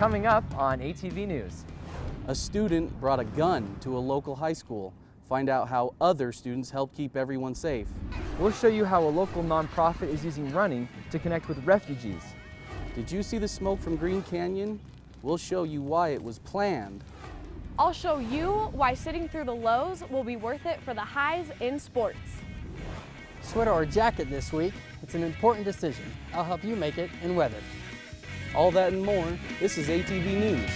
Coming up on ATV News. A student brought a gun to a local high school. Find out how other students help keep everyone safe. We'll show you how a local nonprofit is using running to connect with refugees. Did you see the smoke from Green Canyon? We'll show you why it was planned. I'll show you why sitting through the lows will be worth it for the highs in sports. Sweater or jacket this week? It's an important decision. I'll help you make it in weather. All that and more. This is ATV News.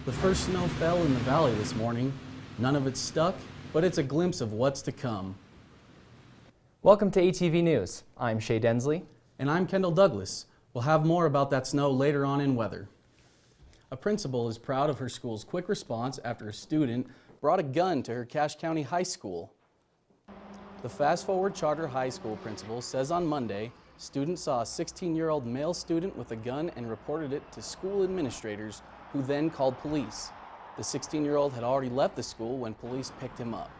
The first snow fell in the valley this morning. None of it stuck, but it's a glimpse of what's to come. Welcome to ATV News. I'm Shay Densley. And I'm Kendall Douglas. We'll have more about that snow later on in weather. A principal is proud of her school's quick response after a student brought a gun to her Cache County High School. The Fast Forward Charter High School principal says on Monday, students saw a 16-year-old male student with a gun and reported it to school administrators, who then called police. The 16-year-old had already left the school when police picked him up.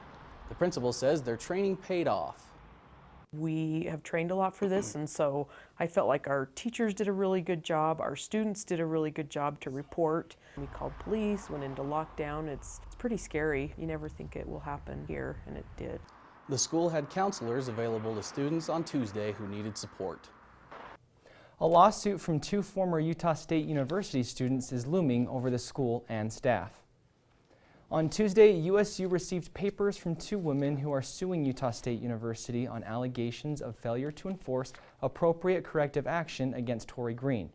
The principal says their training paid off. We have trained a lot for this, and so I felt like our teachers did a really good job, our students did a really good job to report. We called police, went into lockdown. It's pretty scary. You never think it will happen here, and it did. The school had counselors available to students on Tuesday who needed support. A lawsuit from two former Utah State University students is looming over the school and staff. On Tuesday, USU received papers from two women who are suing Utah State University on allegations of failure to enforce appropriate corrective action against Tori Green.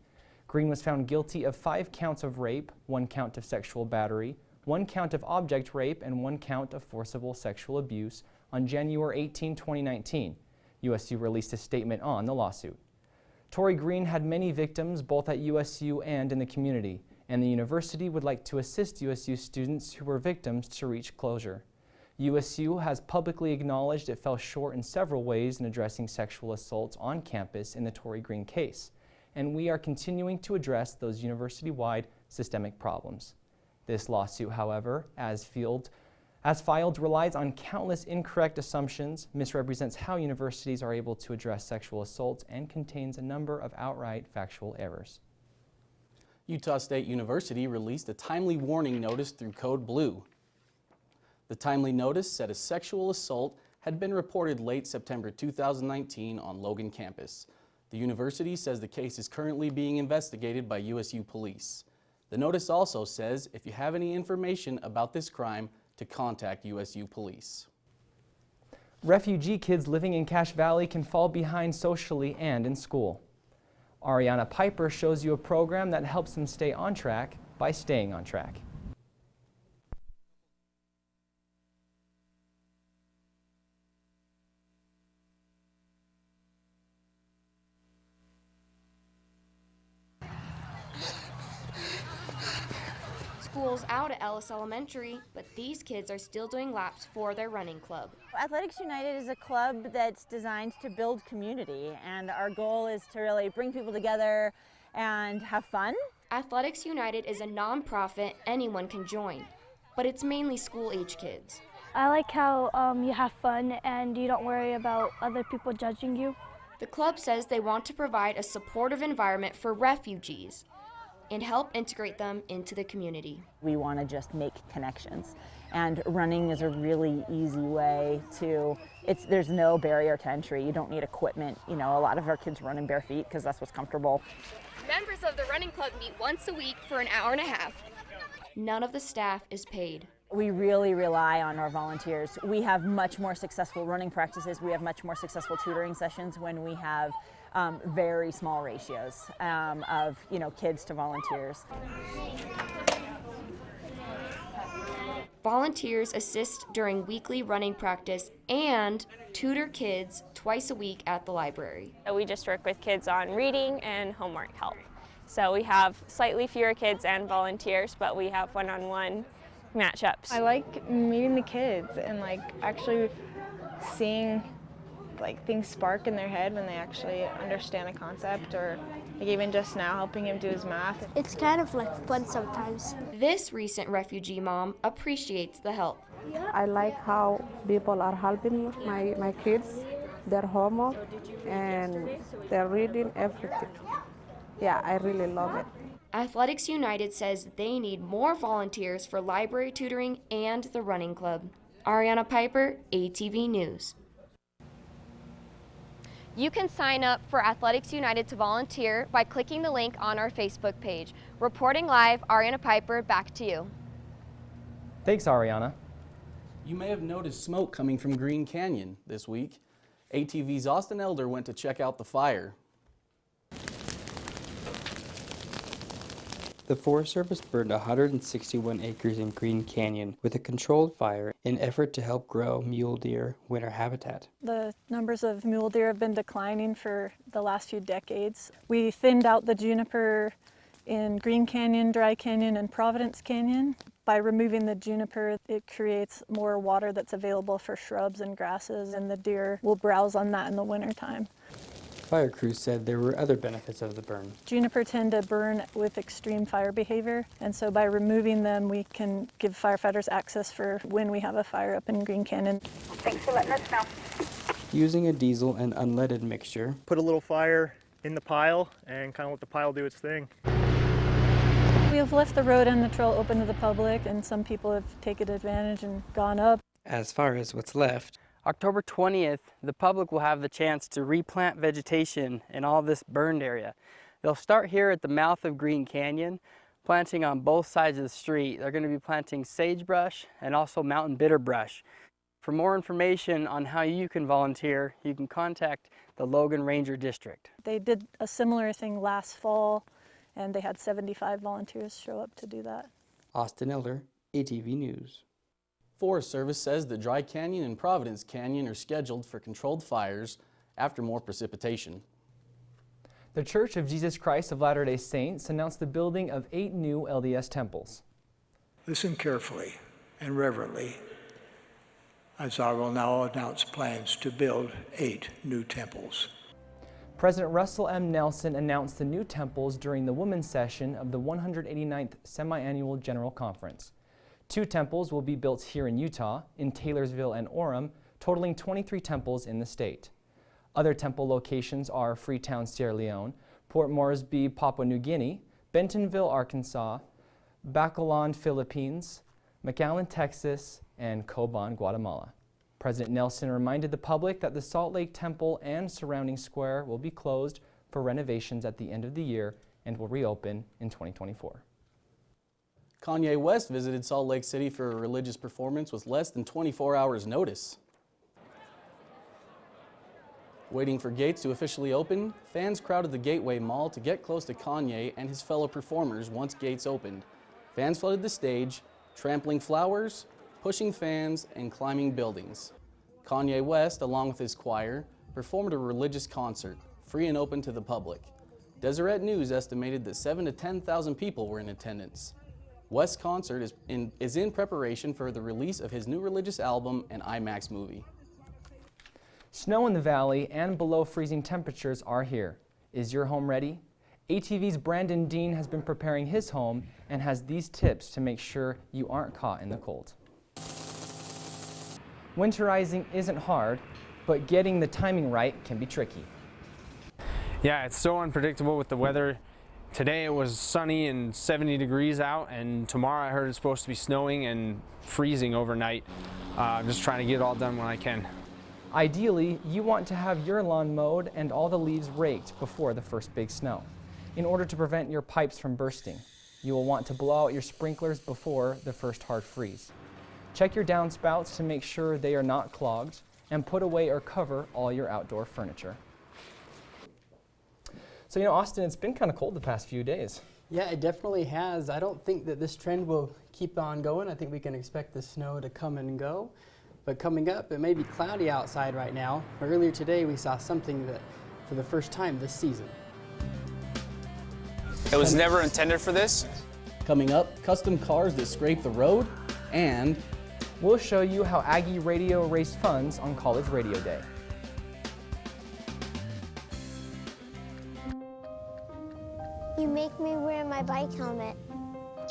Green was found guilty of 5 counts of rape, 1 count of sexual battery, 1 count of object rape, and 1 count of forcible sexual abuse on January 18, 2019. USU released a statement on the lawsuit. Tori Green had many victims both at USU and in the community, and the university would like to assist USU students who were victims to reach closure. USU has publicly acknowledged it fell short in several ways in addressing sexual assaults on campus in the Tori Green case, and we are continuing to address those university-wide systemic problems. This lawsuit, however, as filed, relies on countless incorrect assumptions, misrepresents how universities are able to address sexual assaults, and contains a number of outright factual errors. Utah State University released a timely warning notice through Code Blue. The timely notice said a sexual assault had been reported late September 2019 on Logan campus. The university says the case is currently being investigated by USU police. The notice also says if you have any information about this crime, to contact USU police. Refugee kids living in Cache Valley can fall behind socially and in school. Ariana Piper shows you a program that helps them stay on track by staying on track. School's out at Ellis Elementary, but these kids are still doing laps for their running club. Athletics United is a club that's designed to build community, and our goal is to really bring people together and have fun. Athletics United is a nonprofit anyone can join, but it's mainly school-age kids. I like how you have fun and you don't worry about other people judging you. The club says they want to provide a supportive environment for refugees and help integrate them into the community. We want to just make connections, and running is a really easy way to, there's no barrier to entry. You don't need equipment. You know, a lot of our kids run in bare feet because that's what's comfortable. Members of the running club meet once a week for an hour and a half. None of the staff is paid. We really rely on our volunteers. We have much more successful running practices. We have much more successful tutoring sessions when we have very small ratios of kids to volunteers. Volunteers assist during weekly running practice and tutor kids twice a week at the library. We just work with kids on reading and homework help. So we have slightly fewer kids and volunteers, but we have one-on-one matchups. I like meeting the kids and actually seeing things spark in their head when they actually understand a concept, or even just now helping him do his math. It's kind of fun sometimes. This recent refugee mom appreciates the help. I like how people are helping my kids, their homework, and their reading, everything. Yeah, I really love it. Athletics United says they need more volunteers for library tutoring and the running club. Ariana Piper, ATV News. You can sign up for Athletics United to volunteer by clicking the link on our Facebook page. Reporting live, Ariana Piper, back to you. Thanks, Ariana. You may have noticed smoke coming from Green Canyon this week. ATV's Austin Elder went to check out the fire. The Forest Service burned 161 acres in Green Canyon with a controlled fire in effort to help grow mule deer winter habitat. The numbers of mule deer have been declining for the last few decades. We thinned out the juniper in Green Canyon, Dry Canyon, and Providence Canyon. By removing the juniper, it creates more water that's available for shrubs and grasses, and the deer will browse on that in the wintertime. Fire crews said there were other benefits of the burn. Juniper tend to burn with extreme fire behavior, and so by removing them, we can give firefighters access for when we have a fire up in Green Canyon. Thanks for letting us know. Using a diesel and unleaded mixture, put a little fire in the pile and kind of let the pile do its thing. We have left the road and the trail open to the public, and some people have taken advantage and gone up. As far as what's left, October 20th, the public will have the chance to replant vegetation in all this burned area. They'll start here at the mouth of Green Canyon, planting on both sides of the street. They're going to be planting sagebrush and also mountain bitterbrush. For more information on how you can volunteer, you can contact the Logan Ranger District. They did a similar thing last fall, and they had 75 volunteers show up to do that. Austin Elder, ATV News. Forest Service says that Dry Canyon and Providence Canyon are scheduled for controlled fires after more precipitation. The Church of Jesus Christ of Latter-day Saints announced the building of 8 new LDS temples. Listen carefully and reverently as I will now announce plans to build 8 new temples. President Russell M. Nelson announced the new temples during the women's session of the 189th Semi-Annual General Conference. 2 temples will be built here in Utah, in Taylorsville and Orem, totaling 23 temples in the state. Other temple locations are Freetown, Sierra Leone, Port Moresby, Papua New Guinea, Bentonville, Arkansas, Bacolod, Philippines, McAllen, Texas, and Coban, Guatemala. President Nelson reminded the public that the Salt Lake Temple and surrounding square will be closed for renovations at the end of the year and will reopen in 2024. Kanye West visited Salt Lake City for a religious performance with less than 24 hours notice. Waiting for gates to officially open, fans crowded the Gateway Mall to get close to Kanye and his fellow performers once gates opened. Fans flooded the stage, trampling flowers, pushing fans, and climbing buildings. Kanye West, along with his choir, performed a religious concert, free and open to the public. Deseret News estimated that 7,000 to 10,000 people were in attendance. West's concert is in preparation for the release of his new religious album and IMAX movie. Snow in the valley and below freezing temperatures are here. Is your home ready? ATV's Brandon Dean has been preparing his home and has these tips to make sure you aren't caught in the cold. Winterizing isn't hard, but getting the timing right can be tricky. Yeah, it's so unpredictable with the weather. Today it was sunny and 70 degrees out, and tomorrow I heard it's supposed to be snowing and freezing overnight. I'm just trying to get it all done when I can. Ideally, you want to have your lawn mowed and all the leaves raked before the first big snow. In order to prevent your pipes from bursting, you will want to blow out your sprinklers before the first hard freeze. Check your downspouts to make sure they are not clogged, and put away or cover all your outdoor furniture. So, Austin, it's been kind of cold the past few days. Yeah, it definitely has. I don't think that this trend will keep on going. I think we can expect the snow to come and go. But coming up, it may be cloudy outside right now. Earlier today, we saw something that, for the first time this season. It was never intended for this. Coming up, custom cars that scrape the road, and we'll show you how Aggie Radio raised funds on College Radio Day. You make me wear my bike helmet.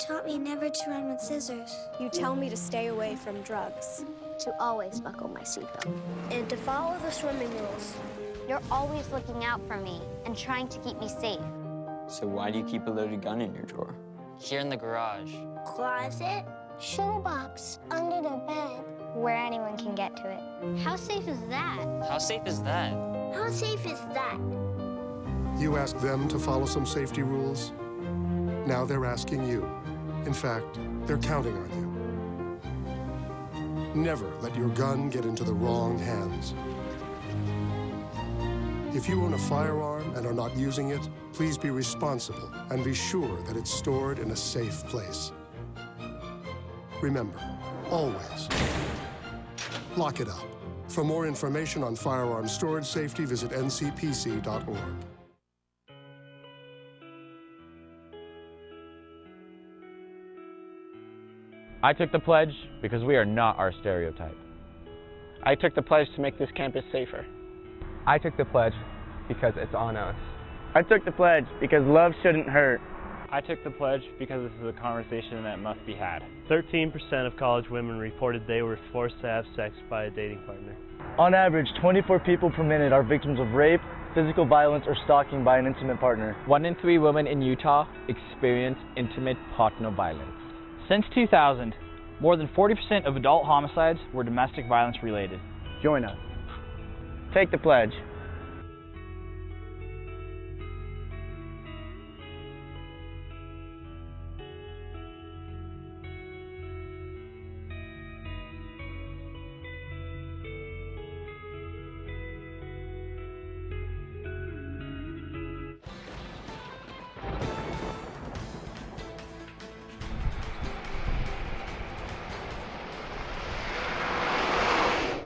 Taught me never to run with scissors. You tell me to stay away from drugs. To always buckle my seatbelt. And to follow the swimming rules. You're always looking out for me and trying to keep me safe. So why do you keep a loaded gun in your drawer? Here in the garage. Closet. Shoebox. Under the bed. Where anyone can get to it. How safe is that? How safe is that? How safe is that? You asked them to follow some safety rules. Now they're asking you. In fact, they're counting on you. Never let your gun get into the wrong hands. If you own a firearm and are not using it, please be responsible and be sure that it's stored in a safe place. Remember, always, lock it up. For more information on firearm storage safety, visit ncpc.org. I took the pledge because we are not our stereotype. I took the pledge to make this campus safer. I took the pledge because it's on us. I took the pledge because love shouldn't hurt. I took the pledge because this is a conversation that must be had. 13% of college women reported they were forced to have sex by a dating partner. On average, 24 people per minute are victims of rape, physical violence, or stalking by an intimate partner. 1 in 3 women in Utah experience intimate partner violence. Since 2000, more than 40% of adult homicides were domestic violence related. Join us. Take the pledge.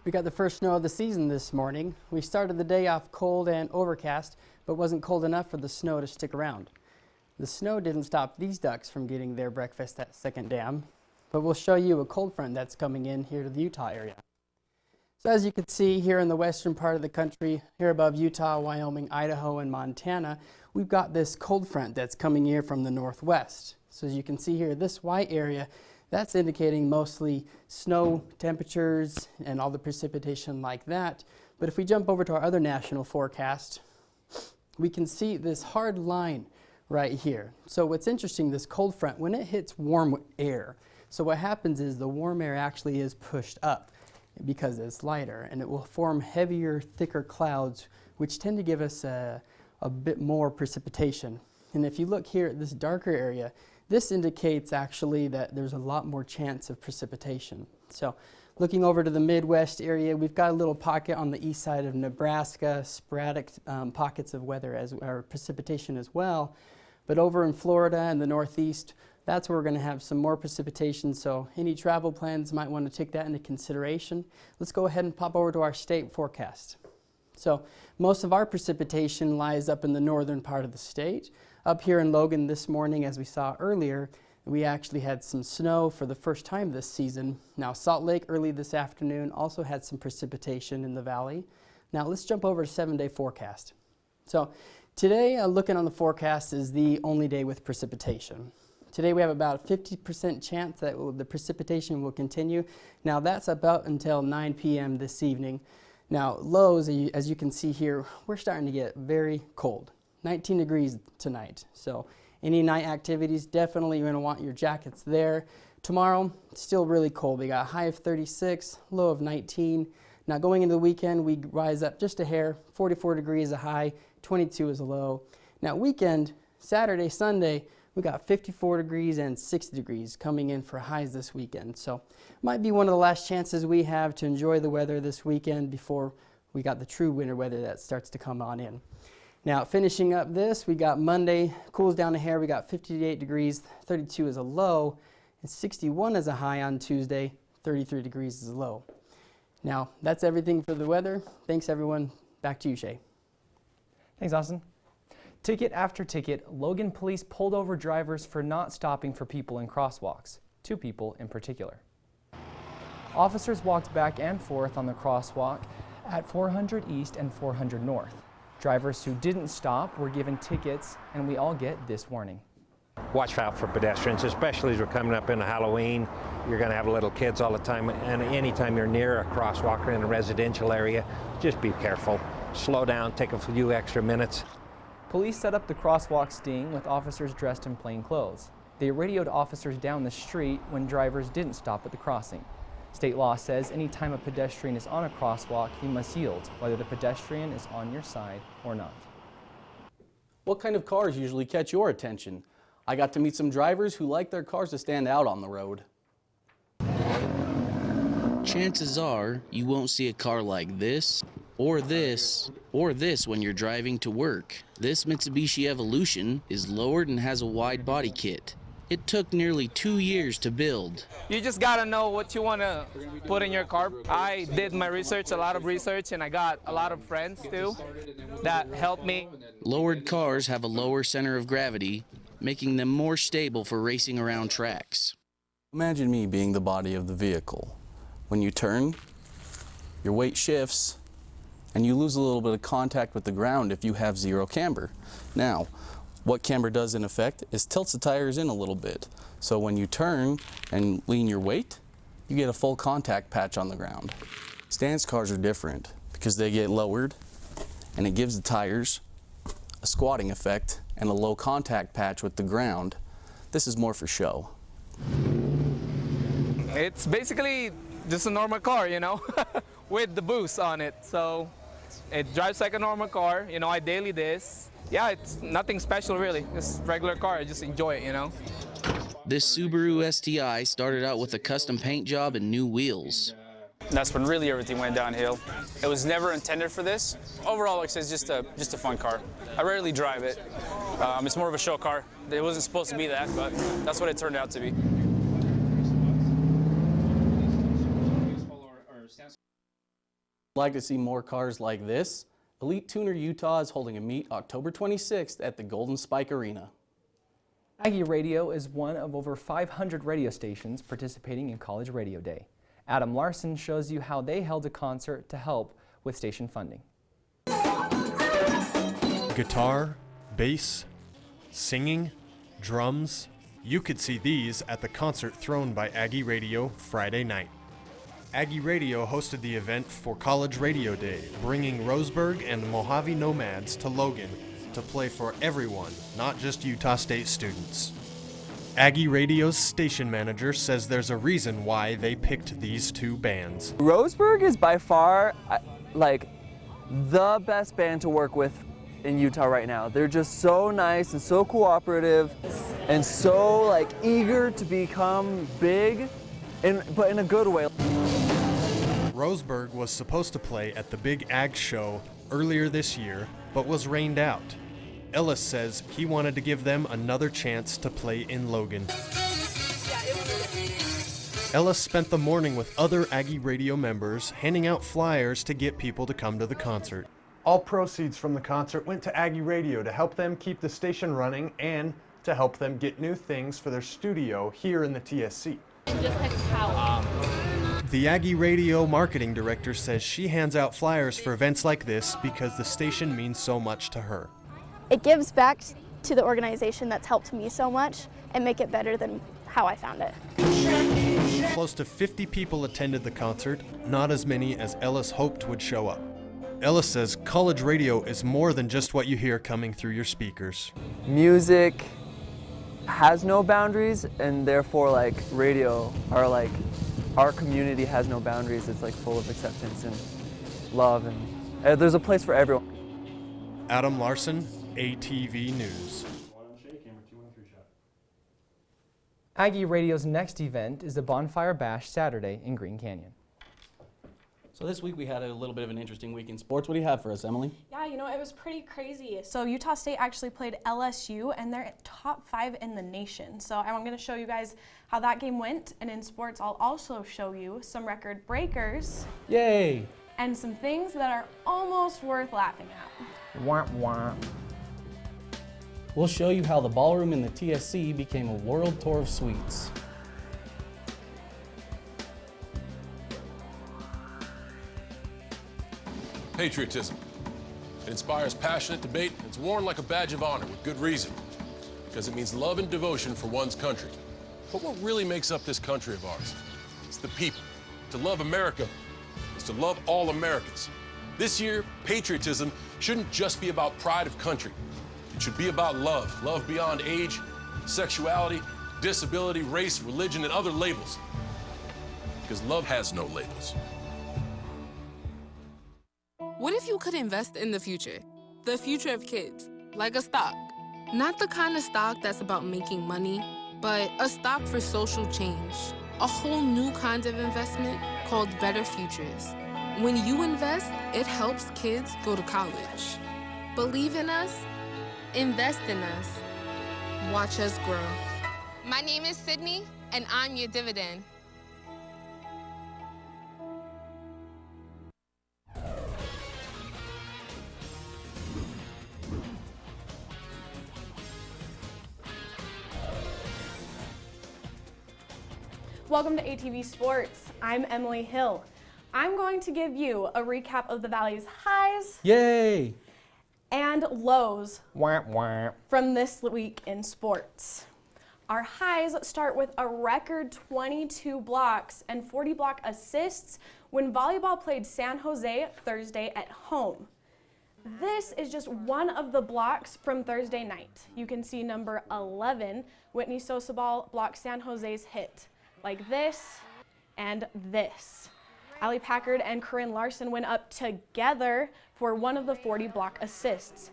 We got the first snow of the season this morning. We started the day off cold and overcast, but wasn't cold enough for the snow to stick around. The snow didn't stop these ducks from getting their breakfast at Second Dam, but we'll show you a cold front that's coming in here to the Utah area. So as you can see here in the western part of the country, here above Utah, Wyoming, Idaho, and Montana, we've got this cold front that's coming here from the northwest. So as you can see here, this white area, that's indicating mostly snow temperatures and all the precipitation like that. But if we jump over to our other national forecast, we can see this hard line right here. So what's interesting, this cold front, when it hits warm air, so what happens is the warm air actually is pushed up because it's lighter, and it will form heavier, thicker clouds, which tend to give us a bit more precipitation. And if you look here at this darker area, this indicates actually that there's a lot more chance of precipitation. So looking over to the Midwest area, we've got a little pocket on the east side of Nebraska, sporadic pockets of weather or precipitation as well. But over in Florida and the Northeast, that's where we're going to have some more precipitation. So any travel plans might want to take that into consideration. Let's go ahead and pop over to our state forecast. So most of our precipitation lies up in the northern part of the state. Up here in Logan this morning, as we saw earlier, we actually had some snow for the first time this season. Now Salt Lake early this afternoon also had some precipitation in the valley. Now let's jump over to 7-day forecast. So today, looking on the forecast, is the only day with precipitation. Today we have about a 50% chance that the precipitation will continue. Now that's about until 9 p.m. this evening. Now lows, as you can see here, we're starting to get very cold. 19 degrees tonight. So any night activities, definitely you're going to want your jackets there. Tomorrow, still really cold. We got a high of 36, low of 19. Now going into the weekend, we rise up just a hair, 44 degrees a high, 22 is a low. Now weekend, Saturday, Sunday, we got 54 degrees and 60 degrees coming in for highs this weekend. So might be one of the last chances we have to enjoy the weather this weekend before we got the true winter weather that starts to come on in. Now finishing up this, we got Monday, cools down a hair, we got 58 degrees, 32 is a low, and 61 is a high on Tuesday, 33 degrees is a low. Now that's everything for the weather. Thanks everyone. Back to you, Shay. Thanks, Austin. Ticket after ticket, Logan police pulled over drivers for not stopping for people in crosswalks, 2 people in particular. Officers walked back and forth on the crosswalk at 400 East and 400 North. Drivers who didn't stop were given tickets, and we all get this warning. Watch out for pedestrians, especially as we're coming up into Halloween. You're going to have little kids all the time, and anytime you're near a crosswalk or in a residential area, just be careful. Slow down, take a few extra minutes. Police set up the crosswalk sting with officers dressed in plain clothes. They radioed officers down the street when drivers didn't stop at the crossing. State law says any time a pedestrian is on a crosswalk, you must yield, whether the pedestrian is on your side or not. What kind of cars usually catch your attention? I got to meet some drivers who like their cars to stand out on the road. Chances are you won't see a car like this, or this, or this when you're driving to work. This Mitsubishi Evolution is lowered and has a wide body kit. It took nearly 2 years to build. You just gotta know what you wanna put in your car. I did my research, a lot of research, and I got a lot of friends too that helped me. Lowered cars have a lower center of gravity, making them more stable for racing around tracks. Imagine me being the body of the vehicle. When you turn, your weight shifts, and you lose a little bit of contact with the ground if you have zero camber. Now, what camber does in effect is tilts the tires in a little bit. So when you turn and lean your weight, you get a full contact patch on the ground. Stance cars are different because they get lowered and it gives the tires a squatting effect and a low contact patch with the ground. This is more for show. It's basically just a normal car, you know, with the boost on it. So it drives like a normal car. You know, I daily this. Yeah, it's nothing special really. It's a regular car. I just enjoy it, you know. This Subaru STI started out with a custom paint job and new wheels. That's when really everything went downhill. It was never intended for this. Overall, like I said, it's just a fun car. I rarely drive it. It's more of a show car. It wasn't supposed to be that, but that's what it turned out to be. Like to see more cars like this? Elite Tuner Utah is holding a meet October 26th at the Golden Spike Arena. Aggie Radio is one of over 500 radio stations participating in College Radio Day. Adam Larson shows you how they held a concert to help with station funding. Guitar, bass, singing, drums. You could see these at the concert thrown by Aggie Radio Friday night. Aggie Radio hosted the event for College Radio Day, bringing Roseburg and the Mojave Nomads to Logan to play for everyone, not just Utah State students. Aggie Radio's station manager says there's a reason why they picked these 2 bands. Roseburg is by far like the best band to work with in Utah right now. They're just so nice and so cooperative and so like eager to become big, but in a good way. Roseburg was supposed to play at the Big Ag Show earlier this year, but was rained out. Ellis says he wanted to give them another chance to play in Logan. Ellis spent the morning with other Aggie Radio members, handing out flyers to get people to come to the concert. All proceeds from the concert went to Aggie Radio to help them keep the station running and to help them get new things for their studio here in the TSC. The Aggie Radio marketing director says she hands out flyers for events like this because the station means so much to her. It gives back to the organization that's helped me so much and make it better than how I found it. Close to 50 people attended the concert, not as many as Ellis hoped would show up. Ellis says college radio is more than just what you hear coming through your speakers. Music has no boundaries, and therefore like radio are like, our community has no boundaries. It's like full of acceptance and love, and there's a place for everyone. Adam Larson, ATV News. Aggie Radio's next event is the Bonfire Bash Saturday in Green Canyon. So this week we had a little bit of an interesting week in sports. What do you have for us, Emily? Yeah, you know, it was pretty crazy. So Utah State actually played LSU, and they're top 5 in the nation. So I'm going to show you guys how that game went. And in sports, I'll also show you some record breakers. Yay! And some things that are almost worth laughing at. Wah, wah. We'll show you how the ballroom in the TSC became a world tour of suites. Patriotism. It inspires passionate debate. It's worn like a badge of honor with good reason, because it means love and devotion for one's country. But what really makes up this country of ours? It's the people. To love America is to love all Americans. This year, patriotism shouldn't just be about pride of country. It should be about love. Love beyond age, sexuality, disability, race, religion, and other labels. Because love has no labels. What if you could invest in the future of kids, like a stock? Not the kind of stock that's about making money, but a stock for social change. A whole new kind of investment called Better Futures. When you invest, it helps kids go to college. Believe in us, invest in us, watch us grow. My name is Sydney, and I'm your dividend. Welcome to ATV Sports. I'm Emily Hill. I'm going to give you a recap of the Valley's highs Yay! and lows Wah, wah. from this week in sports. Our highs start with a record 22 blocks and 40 block assists when volleyball played San Jose Thursday at home. This is just one of the blocks from Thursday night. You can see number 11, Whitney Sosabal blocked San Jose's hit, like this and this. Allie Packard and Corinne Larson went up together for one of the 40 block assists.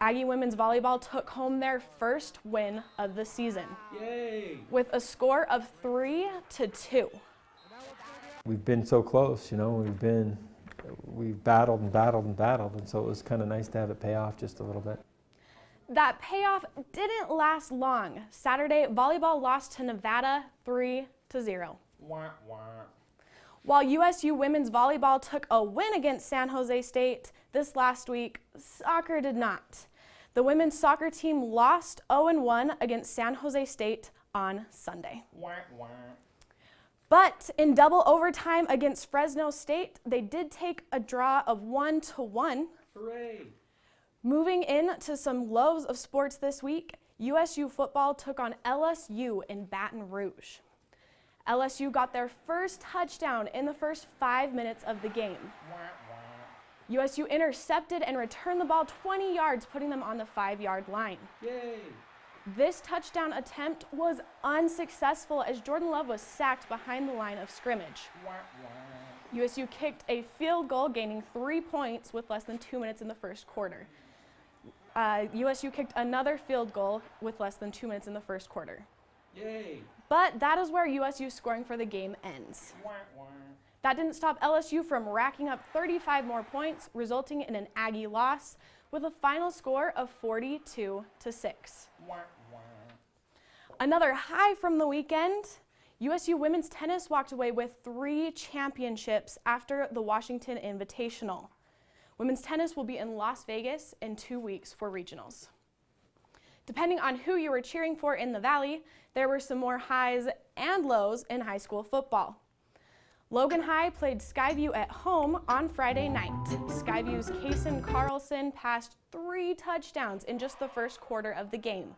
Aggie women's volleyball took home their first win of the season. Yay! With a score of 3-2. We've been so close, you know, we've battled and battled and battled, and so it was kind of nice to have it pay off just a little bit. That payoff didn't last long. Saturday, volleyball lost to Nevada 3-0. Wah, wah. While USU women's volleyball took a win against San Jose State this last week, soccer did not. The women's soccer team lost 0-1 against San Jose State on Sunday. Wah, wah. But in double overtime against Fresno State, they did take a draw of 1-1. Hooray! Moving into some lows of sports this week, USU football took on LSU in Baton Rouge. LSU got their first touchdown in the first 5 minutes of the game. USU intercepted and returned the ball 20 yards, putting them on the 5-yard line. Yay! This touchdown attempt was unsuccessful as Jordan Love was sacked behind the line of scrimmage. USU kicked a field goal, gaining 3 points with less than 2 minutes in the first quarter. USU kicked another field goal with less than 2 minutes in the first quarter. Yay! But that is where USU's scoring for the game ends. That didn't stop LSU from racking up 35 more points, resulting in an Aggie loss with a final score of 42-6. Another high from the weekend, USU women's tennis walked away with 3 championships after the Washington Invitational. Women's tennis will be in Las Vegas in 2 weeks for regionals. Depending on who you were cheering for in the Valley, there were some more highs and lows in high school football. Logan High played Skyview at home on Friday night. Skyview's Kason Carlson passed 3 touchdowns in just the first quarter of the game.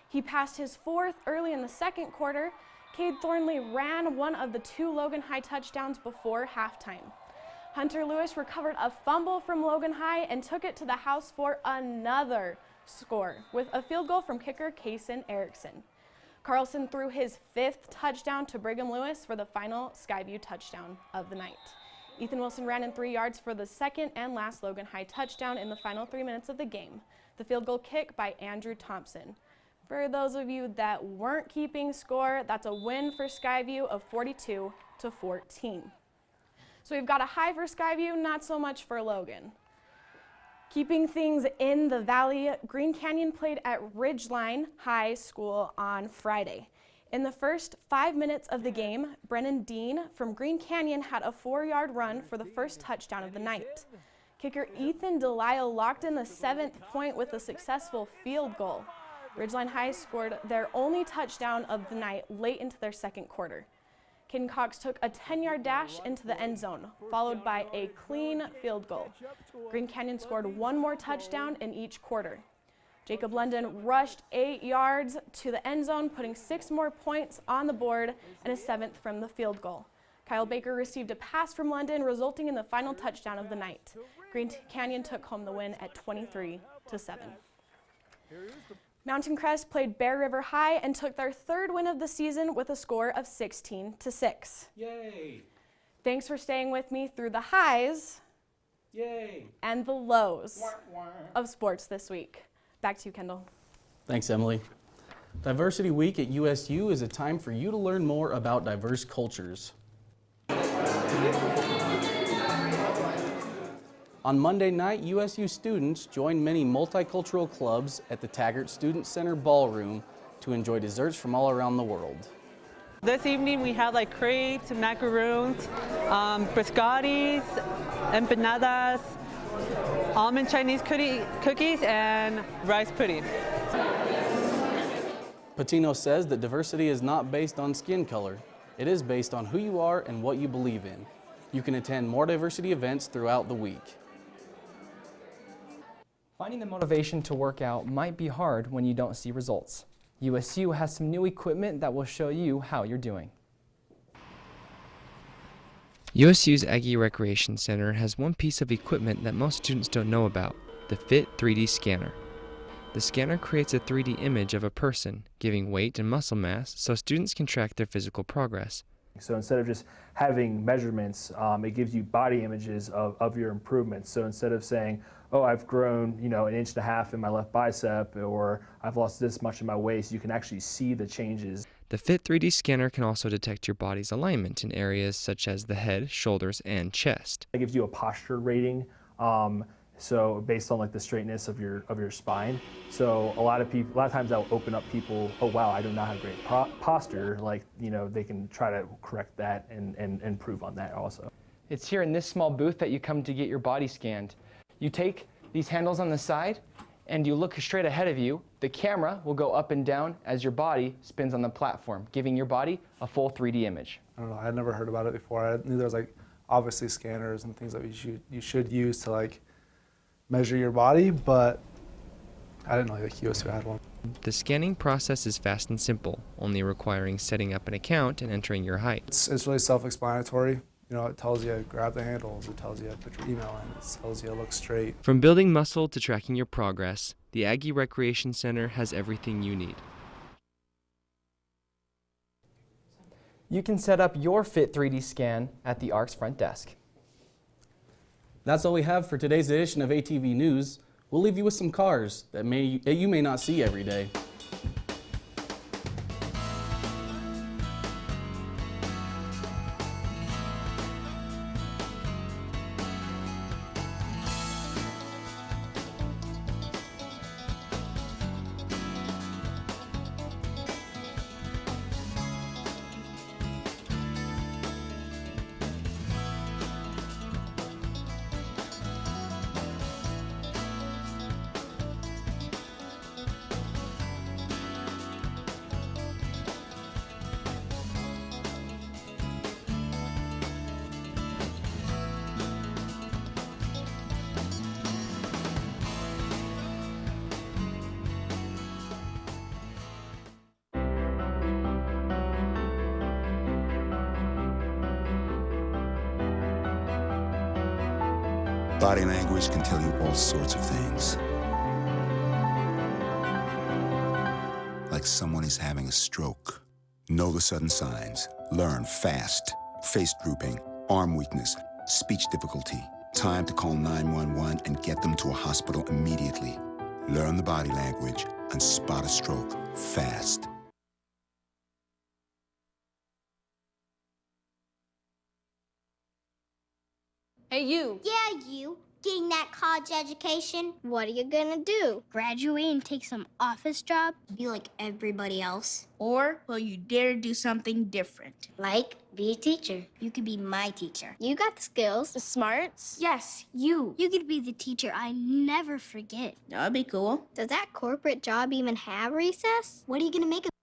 He passed his 4th early in the second quarter. Cade Thornley ran one of the 2 Logan High touchdowns before halftime. Hunter Lewis recovered a fumble from Logan High and took it to the house for another score with a field goal from kicker Kason Erickson. Carlson threw his 5th touchdown to Brigham Lewis for the final Skyview touchdown of the night. Ethan Wilson ran in 3 yards for the second and last Logan High touchdown in the final 3 minutes of the game. The field goal kick by Andrew Thompson. For those of you that weren't keeping score, that's a win for Skyview of 42-14. So we've got a high for Skyview, not so much for Logan. Keeping things in the Valley, Green Canyon played at Ridgeline High School on Friday. In the first 5 minutes of the game, Brennan Dean from Green Canyon had a 4-yard run for the first touchdown of the night. Kicker Ethan Delisle locked in the 7th point with a successful field goal. Ridgeline High scored their only touchdown of the night late into their second quarter. Caden Cox took a 10-yard dash into the end zone, followed by a clean field goal. Green Canyon scored one more touchdown in each quarter. Jacob London rushed 8 yards to the end zone, putting 6 more points on the board and a 7th from the field goal. Kyle Baker received a pass from London, resulting in the final touchdown of the night. Green Canyon took home the win at 23-7. Mountain Crest played Bear River High and took their 3rd win of the season with a score of 16-6. Yay! Thanks for staying with me through the highs Yay! and the lows of sports this week. Back to you, Kendall. Thanks, Emily. Diversity Week at USU is a time for you to learn more about diverse cultures. On Monday night, USU students joined many multicultural clubs at the Taggart Student Center Ballroom to enjoy desserts from all around the world. This evening we had like crepes, macaroons, biscottis, empanadas, almond Chinese cookies, and rice pudding. Patino says that diversity is not based on skin color. It is based on who you are and what you believe in. You can attend more diversity events throughout the week. Finding the motivation to work out might be hard when you don't see results. USU has some new equipment that will show you how you're doing. USU's Aggie Recreation Center has one piece of equipment that most students don't know about, the Fit 3D scanner. The scanner creates a 3D image of a person, giving weight and muscle mass so students can track their physical progress. So instead of just having measurements, it gives you body images of your improvements. So instead of saying, oh, I've grown, 1.5 inches in my left bicep, or I've lost this much in my waist, you can actually see the changes. The Fit 3D scanner can also detect your body's alignment in areas such as the head, shoulders, and chest. It gives you a posture rating, so based on like the straightness of your spine. So a lot of times that will open up people, oh wow, I do not have great posture, they can try to correct that and improve on that also. It's here in this small booth that you come to get your body scanned. You take these handles on the side and you look straight ahead of you. The camera will go up and down as your body spins on the platform, giving your body a full 3D image. I don't know, I had never heard about it before. I knew there was obviously scanners and things that you should use to measure your body, but I didn't know that USU had one. The scanning process is fast and simple, only requiring setting up an account and entering your height. It's really self-explanatory. It tells you grab the handles, it tells you put your email in, it tells you look straight. From building muscle to tracking your progress, the Aggie Recreation Center has everything you need. You can set up your Fit 3D scan at the ARC's front desk. That's all we have for today's edition of ATV News. We'll leave you with some cars that you may not see every day. Body language can tell you all sorts of things. Like someone is having a stroke. Know the sudden signs. Learn fast. Face drooping, arm weakness, speech difficulty. Time to call 911 and get them to a hospital immediately. Learn the body language and spot a stroke fast. Hey, you. Yeah, you. getting that college education. What are you gonna do? Graduate and take some office job? Be like everybody else? Or will you dare do something different? Like be a teacher. You could be my teacher. You got the skills. The smarts? Yes, you. You could be the teacher I never forget. That'd be cool. Does that corporate job even have recess? What are you gonna make of